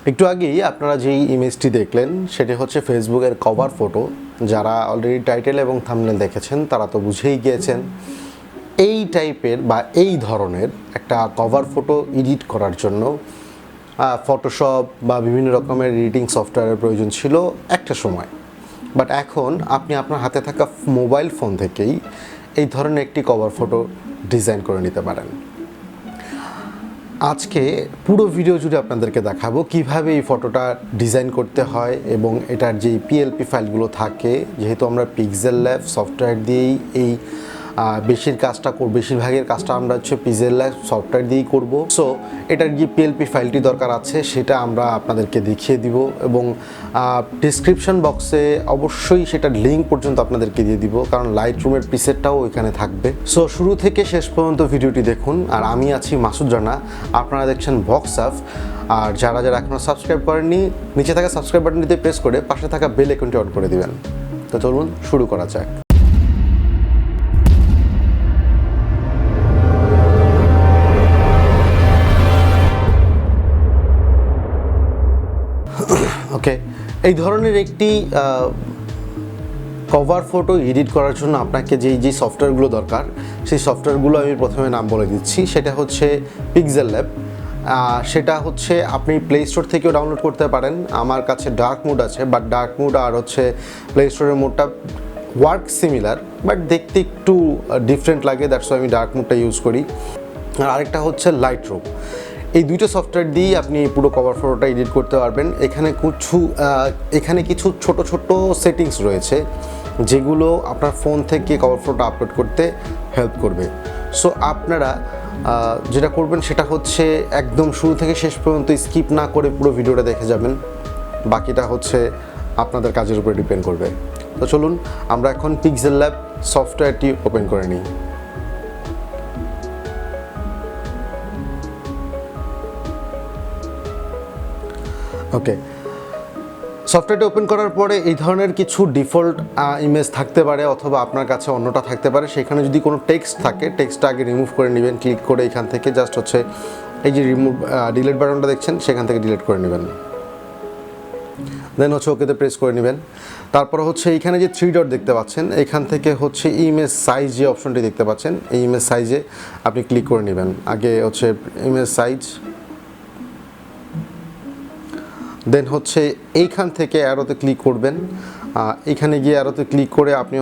একটু আগেই আপনারা যেই ইমেজটি দেখলেন সেটি হচ্ছে ফেসবুকের কভার ফটো। যারা অলরেডি টাইটেল এবং থাম্বনেল দেখেছেন তারা তো বুঝেই গিয়েছেন এই টাইপের বা এই ধরনের একটা কভার ফটো এডিট করার জন্য ফটোশপ বা বিভিন্ন রকমের এডিটিং সফটওয়্যারের প্রয়োজন ছিল একটা সময়। বাট এখন আপনি আপনার হাতে থাকা মোবাইল ফোন থেকেই এই ধরনের একটি কভার ফটো ডিজাইন করে নিতে পারেন। আজকে পুরো ভিডিও জুড়ে আপনাদেরকে দেখাবো কিভাবে এই ফটোটা ডিজাইন করতে হয় এবং এটার যেই পিএলপি ফাইলগুলো থাকে, যেহেতু আমরা পিক্সেল ল্যাব সফটওয়্যার দিয়েই এই বেশিরভাগের কাজটা আমরা পিক্সেল ল্যাব সফটওয়্যার দিয়েই করব। সো এটার যে পিএলপি ফাইলটি দরকার আছে সেটা আমরা আপনাদেরকে দেখিয়ে দিব এবং ডিসক্রিপশন বক্সে অবশ্যই সেটার লিঙ্ক পর্যন্ত আপনাদেরকে দিয়ে দিব, কারণ লাইট রুমের প্রিসেটটাও ওইখানে থাকবে। সো শুরু থেকে শেষ পর্যন্ত ভিডিওটি দেখুন। আর আমি আছি মাসুদ রানা, আপনারা দেখছেন বক্সহাব। আর যারা এখনও সাবস্ক্রাইব করেননি, নিচে থাকা সাবস্ক্রাইব বাটনটিতে প্রেস করে পাশে থাকা বেল আইকনটি অন করে দিবেন। তো চলুন শুরু করা যাক। ওকে, এই ধরনের একটি কভার ফটো এডিট করার জন্য আপনাকে যেই সফটওয়্যারগুলো দরকার সেই সফটওয়্যারগুলো আমি প্রথমে নাম বলে দিচ্ছি। সেটা হচ্ছে পিক্সেল ল্যাব। সেটা হচ্ছে আপনি প্লে স্টোর থেকেও ডাউনলোড করতে পারেন। আমার কাছে ডার্ক মোড আছে, বাট ডার্ক মোড আর প্লে স্টোরের মোডটা ওয়ার্ক সিমিলার, বাট দেখতে একটু ডিফারেন্ট লাগে, দ্যাটস ওয়াই আমি ডার্ক মোডটা ইউজ করি। আর আরেকটা হচ্ছে লাইট রুম। এই দুইটা সফটওয়্যার দিয়েই আপনি পুরো কভার ফটোটা এডিট করতে পারবেন। এখানে কিছু ছোট সেটিংস রয়েছে যেগুলো আপনার ফোন থেকে কভার ফটোটা আপলোড করতে হেল্প করবে। সো আপনারা যেটা করবেন সেটা হচ্ছে একদম শুরু থেকে শেষ পর্যন্ত স্কিপ না করে পুরো ভিডিওটা দেখে যাবেন। বাকিটা হচ্ছে আপনাদের কাজের উপরে ডিপেন্ড করবে। তো চলুন আমরা এখন পিক্সেল ল্যাব সফটওয়্যারটি ওপেন করে নিই। ওকে, সফটওয়্যারটা ওপেন করার পরে এই ধরনের কিছু ডিফল্ট ইমেজ থাকতে পারে অথবা আপনার কাছে অন্যটা থাকতে পারে। সেখানে যদি কোনো টেক্সট থাকে, টেক্সটটা আগে রিমুভ করে নেবেন। ক্লিক করে এখান থেকে জাস্ট এই যে ডিলিট বাটনটা দেখছেন সেখান থেকে ডিলিট করে নেবেন। দেন ওকেতে প্রেস করে নেবেন। তারপর এইখানে যে 3 ডট দেখতে পাচ্ছেন, এখান থেকে ইমেজ সাইজ যে অপশনটি দেখতে পাচ্ছেন, এই ইমেজ সাইজে আপনি ক্লিক করে নেবেন। আগে ইমেজ সাইজ, দেন এইখান থেকে অ্যারোতে ক্লিক করবেন। এখানে গিয়ে অ্যারোতে ক্লিক করে আপনি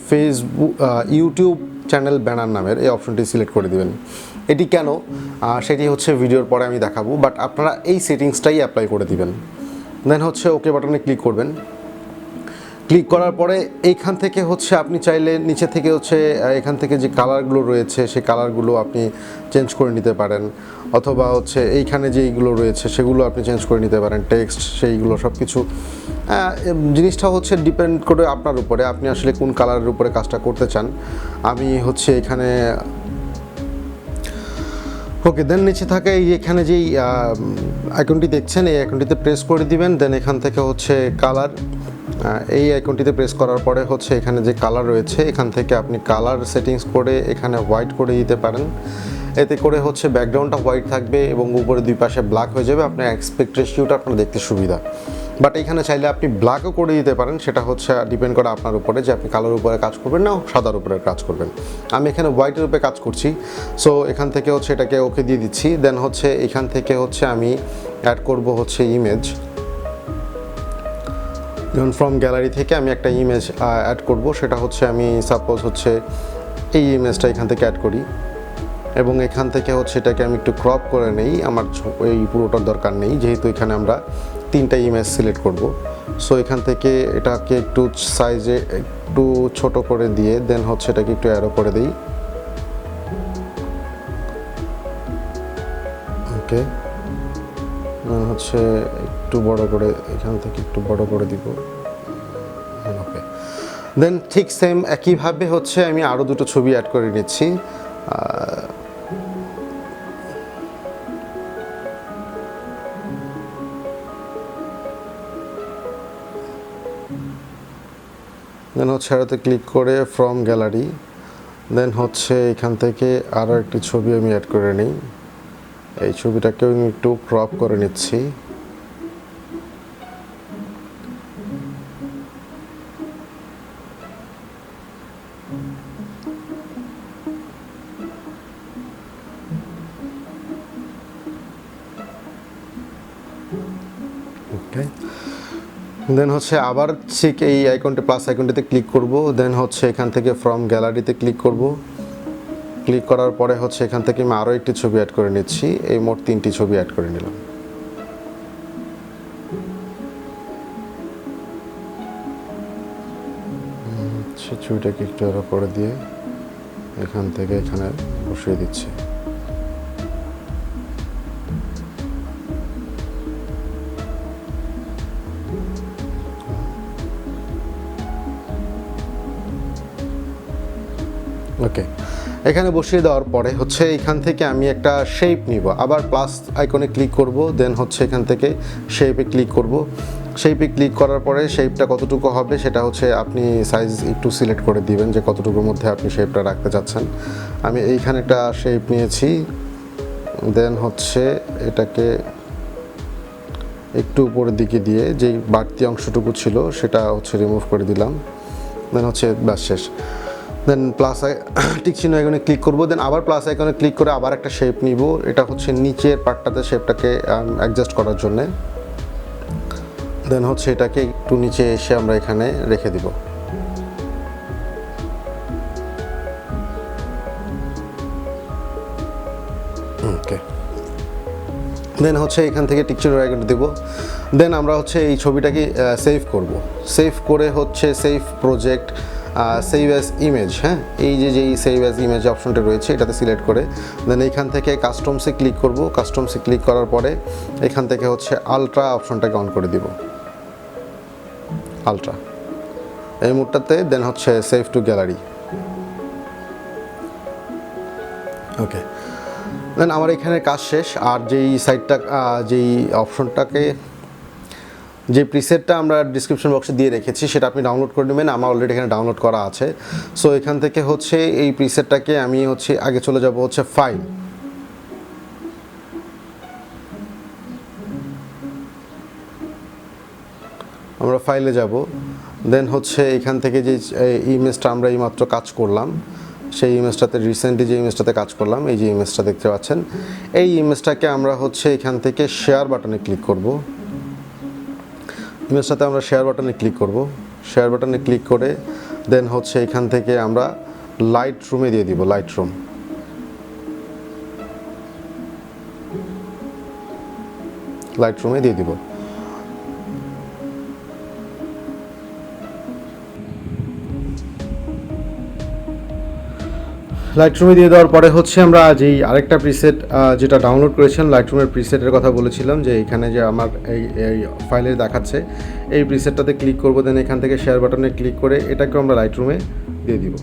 ফেসবুক ইউটিউব চ্যানেল ব্যানার নামের এই অপশনটি সিলেক্ট করে দিবেন। এটি কেন সেটি ভিডিওর পরে আমি দেখাবো, বাট আপনারা এই সেটিংসটাই অ্যাপ্লাই করে দিবেন। দেন ওকে বাটনে ক্লিক করবেন। ক্লিক করার পরে এইখান থেকে আপনি চাইলে নিচে থেকে এখান থেকে যে কালারগুলো রয়েছে সেই কালারগুলো আপনি চেঞ্জ করে নিতে পারেন, অথবা এইখানে যেইগুলো রয়েছে সেগুলো আপনি চেঞ্জ করে নিতে পারেন, টেক্সট সেইগুলো সব কিছু। জিনিসটা ডিপেন্ড করে আপনার উপরে, আপনি আসলে কোন কালারের উপরে কাজটা করতে চান। আমি এখানে ওকে, দেন নিচে থাকা এখানে যেই আইকনটি দেখছেন এই আইকনটিতে প্রেস করে দিবেন। দেন এখান থেকে কালার, এই আইকনটিতে প্রেস করার পরে এখানে যে কালার রয়েছে এখান থেকে আপনি কালার সেটিংস করে এখানে হোয়াইট করে দিতে পারেন। এতে করে ব্যাকগ্রাউন্ডটা হোয়াইট থাকবে এবং উপরে দুই পাশে ব্ল্যাক হয়ে যাবে। আপনার অ্যাসপেক্ট রেশিওটা আপনার দেখতে সুবিধা। বাট এখানে চাইলে আপনি ব্ল্যাকও করে দিতে পারেন, সেটা ডিপেন্ড করে আপনার উপরে যে আপনি কালার উপরে কাজ করবেন না সাদার উপরে কাজ করবেন। আমি এখানে হোয়াইটের উপরে কাজ করছি। সো এখান থেকে এটাকে ওকে দিয়ে দিচ্ছি। দেন এখান থেকে আমি অ্যাড করব ইমেজ। যেমন ফ্রম গ্যালারি থেকে আমি একটা ইমেজ অ্যাড করব, সেটা আমি সাপোজ এই ইমেজটা এখান থেকে অ্যাড করি এবং এখান থেকে এটাকে আমি একটু ক্রপ করে নেই। আমার এই পুরোটার দরকার নেই, যেহেতু এখানে আমরা 3টা ইমেজ সিলেক্ট করব। সো এখান থেকে এটাকে একটু সাইজে একটু ছোট করে দিয়ে দেন এটাকে একটু অ্যারো করে দিই। ওকে, একটু বড় করে এখান থেকে একটু বড় করে দিব। ওকে, দেন ঠিক সেম একইভাবে আমি আরও 2টো ছবি অ্যাড করে নিচ্ছি। দেন আরোতে ক্লিক করে ফ্রম গ্যালারি, দেন এখান থেকে আরও একটি ছবি আমি অ্যাড করে নিই। এই ছবিটাকেও আমি একটু ক্রপ করে নিচ্ছি। ওকে, দেন হচ্ছে আবার ঠিক এই আইকনটি প্লাস আইকনটিতে ক্লিক করব, দেন হচ্ছে এখান থেকে ফ্রম গ্যালারিতে ক্লিক করব। ক্লিক করার পরে হচ্ছে এখান থেকে আমি আরও একটি ছবি অ্যাড করে নিচ্ছি, এই মোট 3টি ছবি অ্যাড করে নিলাম। ছবিটাকে একটু আরও করে দিয়ে এখান থেকে এখানে বসিয়ে দিচ্ছি। ওকে, এখানে বসিয়ে দেওয়ার পরে হচ্ছে এখান থেকে আমি একটা শেপ নিব, আবার প্লাস আইকনে ক্লিক করব, দেন হচ্ছে এখান থেকে শেপে ক্লিক করব। শেপে ক্লিক করার পরে শেপটা কতটুকু হবে সেটা হচ্ছে আপনি সাইজ একটু সিলেক্ট করে দিবেন যে কতটুকুর মধ্যে আপনি শেপটা রাখতে চাচ্ছেন। আমি এইখানে একটা শেপ নিয়েছি, দেন হচ্ছে এটাকে একটু উপরের দিকে দিয়ে যেই বাড়তি অংশটুকু ছিল সেটা হচ্ছে রিমুভ করে দিলাম, দেন হচ্ছে ব্যাস শেষ। দেন প্লাস টিক চিহ্ন আইকনে ক্লিক করব, দেন আবার প্লাস আইকনে ক্লিক করে আবার একটা শেপ নিব, এটা হচ্ছে নিচের পার্টটাতে শেপটাকে অ্যাডজাস্ট করার জন্যে। দেন হচ্ছে এটাকে একটু নিচে এসে আমরা এখানে রেখে দিব। ওকে, দেন হচ্ছে এখান থেকে টিক চিহ্ন আইকনটা দেব, দেন আমরা হচ্ছে এই ছবিটাকে সেভ করব। সেভ করে হচ্ছে save project, save as image, হ্যাঁ, এই যেই সেভ অ্যাজ ইমেজ অপশনটা রয়েছে এটাতে সিলেক্ট করে দেন এইখান থেকে কাস্টমসে ক্লিক করব। কাস্টমসে ক্লিক করার পরে এখান থেকে হচ্ছে আলট্রা অপশনটাকে অন করে দিব, আলট্রা এই মুডটাতে, দেন হচ্ছে সেভ টু গ্যালারি। ওকে, দেন আমার এখানে কাজ শেষ। আর যেই সাইটটা যেই অপশনটাকে যে প্রিসেটটা আমরা ডিসক্রিপশন বক্সে দিয়ে রেখেছি সেটা আপনি ডাউনলোড করে নেবেন, আমার অলরেডি এখানে ডাউনলোড করা আছে। সো এখান থেকে হচ্ছে এই প্রিসেটটাকে আমি হচ্ছে আগে চলে যাব হচ্ছে ফাইল, আমরা ফাইলে যাব, দেন হচ্ছে এখান থেকে যে ইমেজটা আমরা এইমাত্র কাজ করলাম সেই ইমেজটাতে রিসেন্টলি যে ইমেজটাতে কাজ করলাম এই যে ইমেজটা দেখতে পাচ্ছেন, এই ইমেজটাকে আমরা হচ্ছে এখান থেকে শেয়ার বাটনে ক্লিক করব। ইমেজটাতে আমরা শেয়ার বাটনে ক্লিক করব, শেয়ার বাটনে ক্লিক করে দেন হচ্ছে এখান থেকে আমরা লাইট রুমে দিয়ে দিব, লাইট রুমে দিয়ে দিব। লাইটরুমে দিয়ে দেওয়ার পরে হচ্ছে আমরা যেই আরেকটা প্রিসেট যেটা ডাউনলোড করেছিলাম লাইটরুমের প্রিসেটের কথা বলেছিলাম যে এখানে যে আমার এই ফাইলে দেখাচ্ছে এই প্রিসেটটাতে ক্লিক করব, দেন এখান থেকে শেয়ার বাটনে ক্লিক করে এটাকে আমরা লাইটরুমে দিয়ে দিব।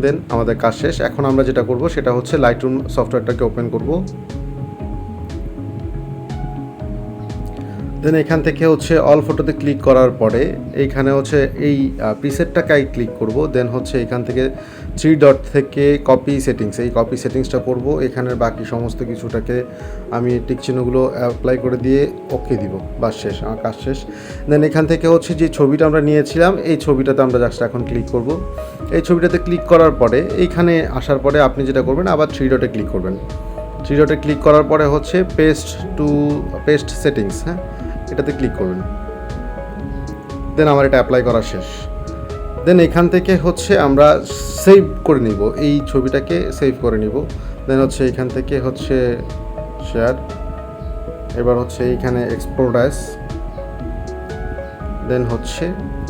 দেন আমাদের কাজ শেষ। এখন আমরা যেটা করব সেটা হচ্ছে লাইটরুম সফটওয়্যারটাকে ওপেন করব, দেন এখান থেকে হচ্ছে অল ফটোতে ক্লিক করার পরে এইখানে হচ্ছে এই প্রিসেটটাকে ক্লিক করব, দেন হচ্ছে এখান থেকে 3 ডট থেকে কপি সেটিংস, এই কপি সেটিংসটা করব। এখানের বাকি সমস্ত কিছুটাকে আমি টিক চিহ্নগুলো অ্যাপ্লাই করে দিয়ে ওকে দিব, বাস শেষ, আমার কাজ শেষ। দেন এখান থেকে হচ্ছে যে ছবিটা আমরা নিয়েছিলাম এই ছবিটাতে আমরা জাস্ট এখন ক্লিক করব। এই ছবিটাতে ক্লিক করার পরে এইখানে আসার পরে আপনি যেটা করবেন আবার 3 ডটে ক্লিক করবেন। 3 ডটে ক্লিক করার পরে হচ্ছে পেস্ট সেটিংস, হ্যাঁ, এটাতে ক্লিক করবেন। দেন আমার এটা অ্যাপ্লাই করা শেষ। দেন এখান থেকে হচ্ছে আমরা সেভ করে নিব, এই ছবিটাকে সেভ করে নিব। দেন হচ্ছে এখান থেকে হচ্ছে শেয়ার, এবার হচ্ছে এইখানে এক্সপোর্ট অ্যাজ, দেন হচ্ছে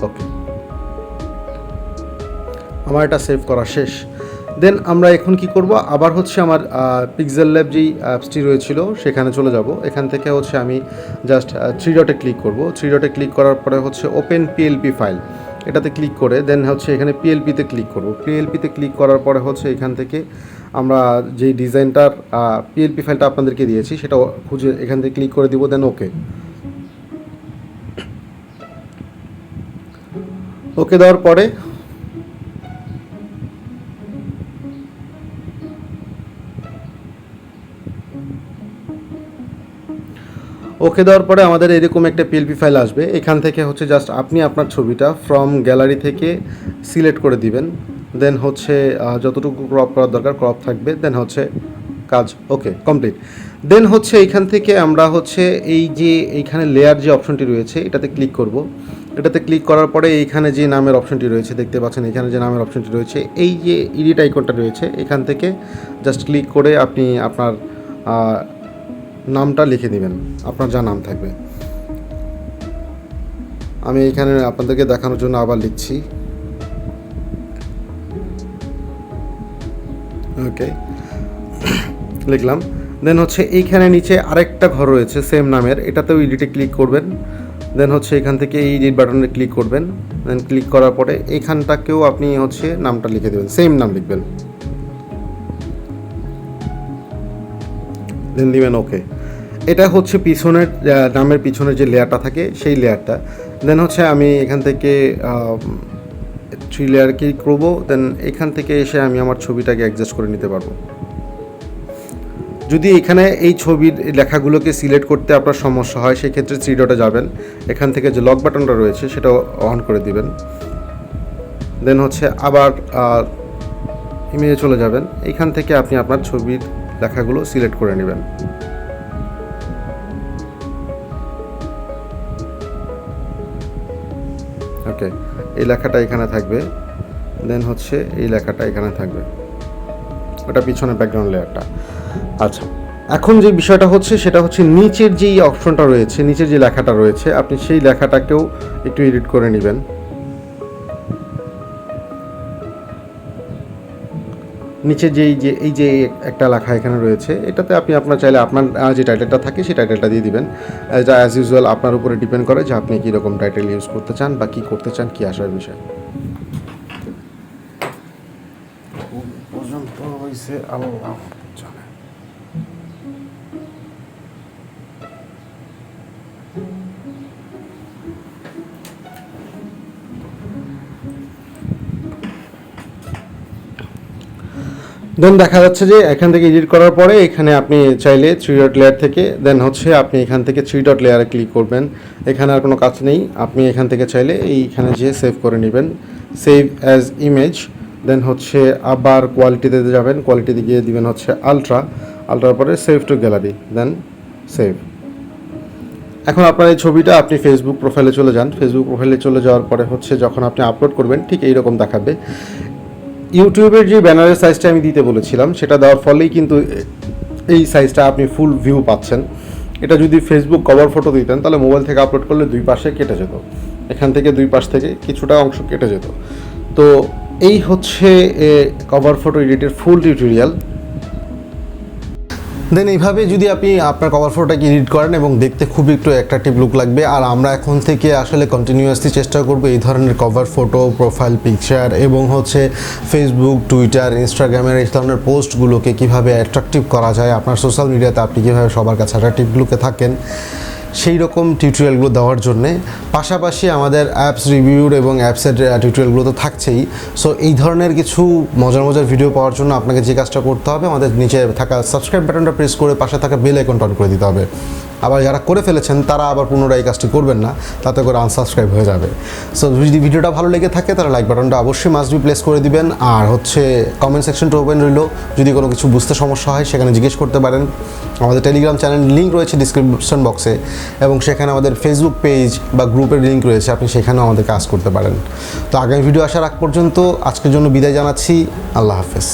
ওকে, আমার এটা সেভ করা শেষ। দেন আমরা এখন কি করব, আবার হচ্ছে আমার পিক্সেল ল্যাব যেই অ্যাপসটি রয়েছিল সেখানে চলে যাব। এখান থেকে হচ্ছে আমি জাস্ট 3 ডটে ক্লিক করব। 3 ডটে ক্লিক করার পরে হচ্ছে ওপেন পিএলপি ফাইল এটাতে ক্লিক করে দেন হচ্ছে এখানে পিএলপিতে ক্লিক করব। পিএলপিতে ক্লিক করার পরে হচ্ছে এখান থেকে আমরা যেই ডিজাইনটার পিএলপি ফাইলটা আপনাদেরকে দিয়েছি সেটা খুঁজে এখান থেকে ক্লিক করে দিব, দেন ওকে। ওকে দেওয়ার পরে আমাদের এরকম একটা পিএলপি ফাইল আসবে। এখান থেকে হচ্ছে জাস্ট আপনি আপনার ছবিটা ফ্রম গ্যালারি থেকে সিলেক্ট করে দিবেন, দেন হচ্ছে যতটুকু ক্রপ করার দরকার ক্রপ থাকবে, দেন হচ্ছে কাজ ওকে কমপ্লিট। দেন হচ্ছে এইখান থেকে আমরা হচ্ছে এই যে এইখানে লেয়ার যে অপশনটি রয়েছে এটাতে ক্লিক করব। এটাতে ক্লিক করার পরে এইখানে যে নামের অপশনটি রয়েছে দেখতে পাচ্ছেন, এখানে যে নামের অপশনটি রয়েছে এই যে এডিট আইকনটা রয়েছে এখান থেকে জাস্ট ক্লিক করে আপনি আপনার নামটা লিখে নেবেন, আপনার যা নাম থাকবে। আমি এখানে আপনাদেরকে দেখানোর জন্য আবার লিখছি, ওকে লিখলাম। দেন হচ্ছে এইখানে নিচে আরেকটা ঘর রয়েছে সেম নামের, এটাতেও এডিটে ক্লিক করবেন। দেন হচ্ছে এখান থেকে এই এডিট বাটনে ক্লিক করবেন। দেন ক্লিক করার পরে এইখানটাকেও আপনি হচ্ছে নামটা লিখে দেবেন, সেম নাম লিখবেন, দেন দিবেন ওকে। এটা হচ্ছে পিছনের নামের পিছনের যে লেয়ারটা থাকে সেই লেয়ারটা। দেন হচ্ছে আমি এখান থেকে 3 লেয়ার ক্লিক করবো। দেন এখান থেকে এসে আমি আমার ছবিটাকে অ্যাডজাস্ট করে নিতে পারবো। যদি এখানে এই ছবির লেখাগুলোকে সিলেক্ট করতে আপনার সমস্যা হয় সেক্ষেত্রে 3 ডটে যাবেন, এখান থেকে যে লক বাটনটা রয়েছে সেটা অন করে দিবেন। দেন হচ্ছে আবার ইমেজে চলে যাবেন, এইখান থেকে আপনি আপনার ছবির লেখাগুলো সিলেক্ট করে নেবেন। ওকে, এই লেখাটা এখানে থাকবে, দেন হচ্ছে এই লেখাটা এখানে থাকবে, ওটা পিছনে ব্যাকগ্রাউন্ড লেয়ারটা। আচ্ছা, এখন যে বিষয়টা হচ্ছে সেটা হচ্ছে নিচের যেই অপশনটা রয়েছে, নিচের যে লেখাটা রয়েছে আপনি সেই লেখাটাকেও একটু এডিট করে নেবেন। নিচে এই যে একটা লেখা এখানে রয়েছে এটাতে আপনি আপনার চাইলে আপনার যে টাইটেলটা থাকে সেই টাইটেলটা দিয়ে দিবেন। এটা অ্যাজ ইউজুয়াল আপনার উপরে ডিপেন্ড করে যে আপনি কীরকম টাইটেল ইউজ করতে চান বা কী করতে চান, কী আসার বিষয়। পর্যন্ত হয়েছে আল্লাহ জানে। দেন দেখা যাচ্ছে যে এখান থেকে এডিট করার পরে এখানে আপনি চাইলে 3 ডট লেয়ার থেকে দেন হচ্ছে আপনি এখান থেকে 3 ডট লেয়ারে ক্লিক করবেন। এখানে আর কোনো কাজ নেই, আপনি এখান থেকে চাইলে এইখানে যেয়ে সেভ করে নেবেন, সেভ অ্যাজ ইমেজ। দেন হচ্ছে আবার কোয়ালিটিতে যাবেন, কোয়ালিটিতে গিয়ে দিবেন হচ্ছে আলট্রার পরে save to gallery, then save. এখন আপনার এই ছবিটা আপনি ফেসবুক প্রোফাইলে চলে যান। ফেসবুক প্রোফাইলে চলে যাওয়ার পরে হচ্ছে যখন আপনি আপলোড করবেন ঠিক এইরকম দেখাবে। ইউটিউবের যে ব্যানারের সাইজটা আমি দিতে বলেছিলাম সেটা দেওয়ার ফলেই কিন্তু এই সাইজটা আপনি ফুল ভিউ পাচ্ছেন। এটা যদি ফেসবুক কভার ফটো দিতেন তাহলে মোবাইল থেকে আপলোড করলে 2 পাশে কেটে যেত, এখান থেকে 2 পাশ থেকে কিছুটা অংশ কেটে যেত। তো এই হচ্ছে কভার ফটো এডিটের ফুল টিউটোরিয়াল। দেন এইভাবে যদি আপনি আপনার কভার ফটোটাকে এডিট করেন এবং দেখতে খুব একটু অ্যাট্রাকটিভ লুক লাগবে। আর আমরা এখন থেকে আসলে কন্টিনিউয়াসলি চেষ্টা করব এই ধরনের কভার ফটো, প্রোফাইল পিকচার এবং হচ্ছে ফেসবুক, টুইটার, ইনস্টাগ্রামের এই ধরনের পোস্টগুলোকে কীভাবে অ্যাট্রাকটিভ করা যায়, আপনার সোশ্যাল মিডিয়াতে আপনি কীভাবে সবার কাছে অ্যাট্রাকটিভ লুকে থাকেন সেই রকম টিউটোরিয়ালগুলো দেওয়ার জন্যে। পাশাপাশি আমাদের অ্যাপস রিভিউর এবং অ্যাপসের টিউটোরিয়ালগুলো তো থাকছেই। সো এই ধরনের কিছু মজার ভিডিও পাওয়ার জন্য আপনাকে যে কাজটা করতে হবে, আমাদের নিচে থাকা সাবস্ক্রাইব বাটনটা প্রেস করে পাশে থাকা বেল আইকনটা অন করে দিতে হবে। আবার যারা করে ফেলেছেন তারা আবার পুনরায় এই কাজটি করবেন না, তাতে করে আনসাবস্ক্রাইব হয়ে যাবে। সো যদি ভিডিওটা ভালো লেগে থাকে তাহলে লাইক বাটনটা অবশ্যই মাস্ট বি প্লেস করে দিবেন। আর হচ্ছে কমেন্ট সেকশনটা ওপেন রইল, যদি কোনো কিছু বুঝতে সমস্যা হয় সেখানে জিজ্ঞেস করতে পারেন। আমাদের টেলিগ্রাম চ্যানেল লিঙ্ক রয়েছে ডিসক্রিপশন বক্সে, এবং সেখানে আমাদের ফেসবুক পেজ বা গ্রুপের লিঙ্ক রয়েছে, আপনি সেখানেও আমাদের কাজ করতে পারেন। তো আগামী ভিডিও আসার আগ পর্যন্ত আজকের জন্য বিদায় জানাচ্ছি। আল্লাহ হাফেজ।